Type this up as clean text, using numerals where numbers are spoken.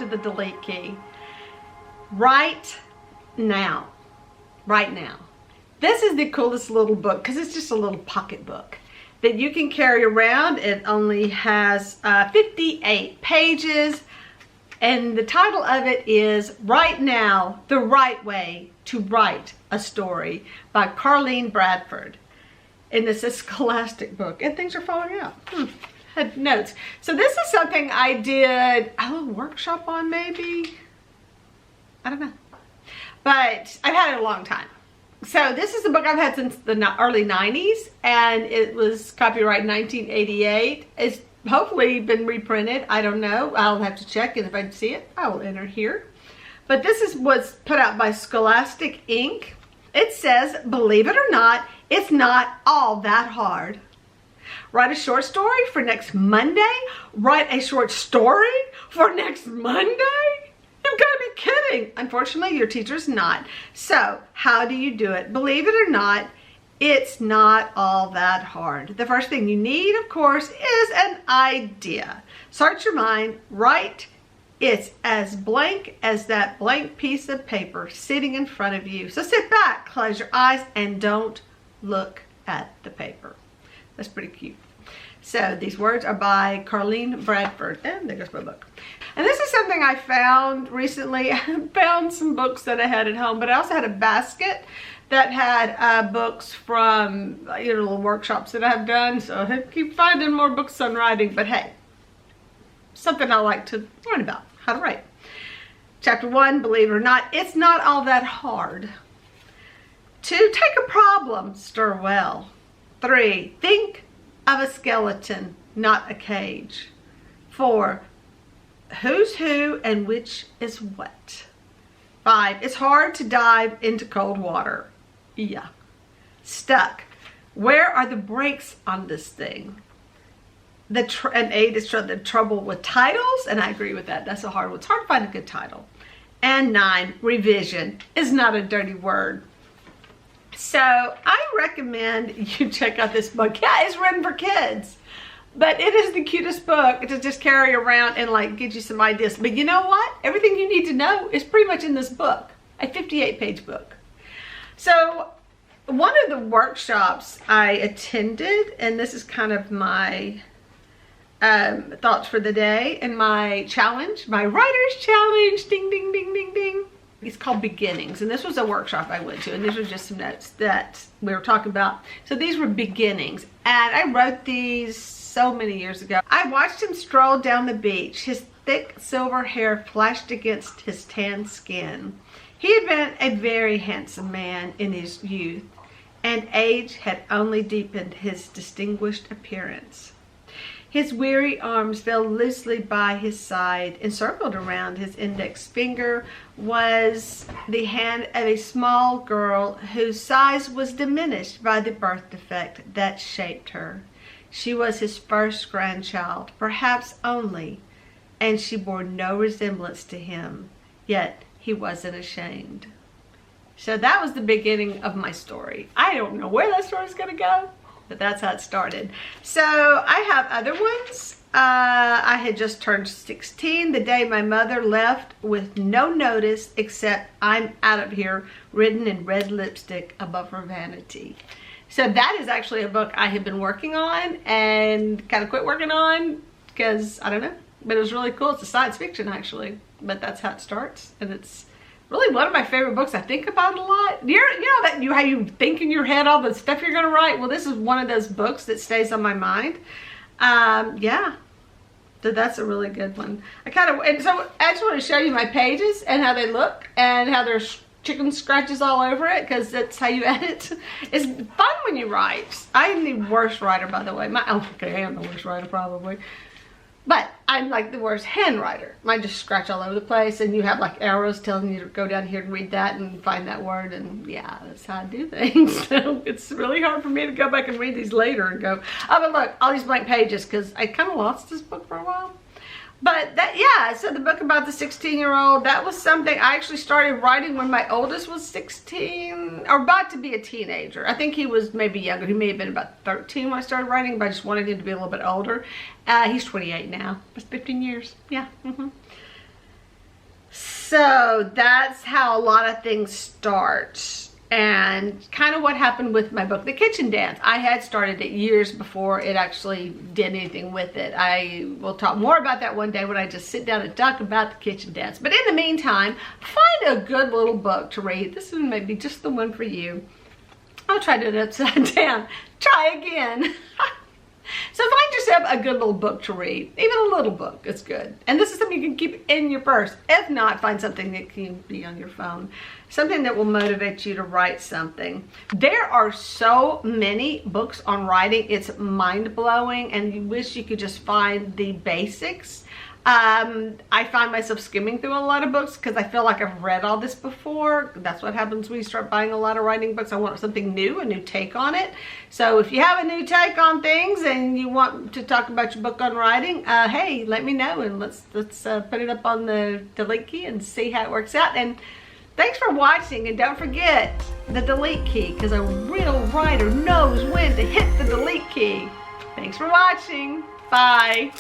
after the delete key. Right now. Right now. This is the coolest little book because it's just a little pocket book that you can carry around. It only has 58 pages, and the title of it is Right Now, The Right Way to Write a Story by Kathleen Bradford. And it's a scholastic book, and things are falling out. Had notes. So this is something I did a little workshop on, maybe. I don't know. But I've had it a long time. So this is a book I've had since the early 90s, and it was copyright 1988. It's hopefully been reprinted. I don't know. I'll have to check, and if I see it, I will enter here. But this is what's put out by Scholastic Inc. It says, believe it or not, it's not all that hard. Write a short story for next Monday? Write a short story for next Monday? You've got to be kidding. Unfortunately, your teacher's not. So, how do you do it? Believe it or not, it's not all that hard. The first thing you need, of course, is an idea. Search your mind, write. It's as blank as that blank piece of paper sitting in front of you. So sit back, close your eyes, and don't look at the paper. That's pretty cute. So these words are by Kathleen Bradford, and there goes my book. And this is something I found recently. I found some books that I had at home, but I also had a basket that had books from little workshops that I've done. So I keep finding more books on writing, but hey, something I like to learn about, how to write. Chapter 1, believe it or not, it's not all that hard. 2, take a problem, stir well. 3, think of a skeleton, not a cage. 4, who's who and which is what. 5, it's hard to dive into cold water. Yeah. Stuck. Where are the brakes on this thing? And 8 is the trouble with titles, and I agree with that. That's a hard one. It's hard to find a good title. And 9, revision is not a dirty word. So I recommend you check out this book. Yeah, it's written for kids, but it is the cutest book to just carry around and like get you some ideas. But you know what? Everything you need to know is pretty much in this book, a 58-page book. So one of the workshops I attended, and this is kind of my thoughts for the day and my challenge, my writer's challenge, ding, ding, ding, ding, ding. It's called Beginnings, and this was a workshop I went to, and these were just some notes that we were talking about. So these were beginnings, and I wrote these so many years ago. I watched him stroll down the beach. His thick silver hair flashed against his tan skin. He had been a very handsome man in his youth, and age had only deepened his distinguished appearance. His weary arms fell loosely by his side. Encircled around his index finger was the hand of a small girl whose size was diminished by the birth defect that shaped her. She was his first grandchild, perhaps only, and she bore no resemblance to him, yet he wasn't ashamed. So that was the beginning of my story. I don't know where that story's going to go, but that's how it started. So I have other ones. I had just turned 16 the day my mother left with no notice except "I'm out of here" written in red lipstick above her vanity. So that is actually a book I had been working on and kind of quit working on because, I don't know, but it was really cool. It's a science fiction actually, but that's how it starts, and it's really one of my favorite books. I think about it a lot. You know that how you think in your head all the stuff you're going to write? Well, this is one of those books that stays on my mind. Yeah. So that's a really good one. And so I just want to show you my pages and how they look and how there's chicken scratches all over it because that's how you edit. It's fun when you write. I am the worst writer, by the way. Okay, I am the worst writer probably. But I'm like the worst hand writer. Mine just scratch all over the place, and you have like arrows telling you to go down here and read that and find that word, and yeah, that's how I do things. So it's really hard for me to go back and read these later and go, oh, but look, all these blank pages, because I kind of lost this book for a while. But that, yeah, so the book about the 16-year-old, that was something I actually started writing when my oldest was 16, or about to be a teenager. I think he was maybe younger. He may have been about 13 when I started writing, but I just wanted him to be a little bit older. He's 28 now. That's 15 years. Yeah. So that's how a lot of things start. And kind of what happened with my book, The Kitchen Dance. I had started it years before it actually did anything with it. I will talk more about that one day when I just sit down and talk about The Kitchen Dance. But in the meantime, find a good little book to read. This one may be just the one for you. I'll try to do it upside down. Try again. So find yourself a good little book to read. Even a little book is good. And this is something you can keep in your purse. If not, find something that can be on your phone. Something that will motivate you to write something. There are so many books on writing. It's mind-blowing, and you wish you could just find the basics. I find myself skimming through a lot of books because I feel like I've read all this before. That's what happens when you start buying a lot of writing books. I want something new, a new take on it. So if you have a new take on things and you want to talk about your book on writing, hey, let me know, and let's put it up on the delete key and see how it works out. And thanks for watching, and don't forget the delete key, because a real writer knows when to hit the delete key. Thanks for watching. Bye.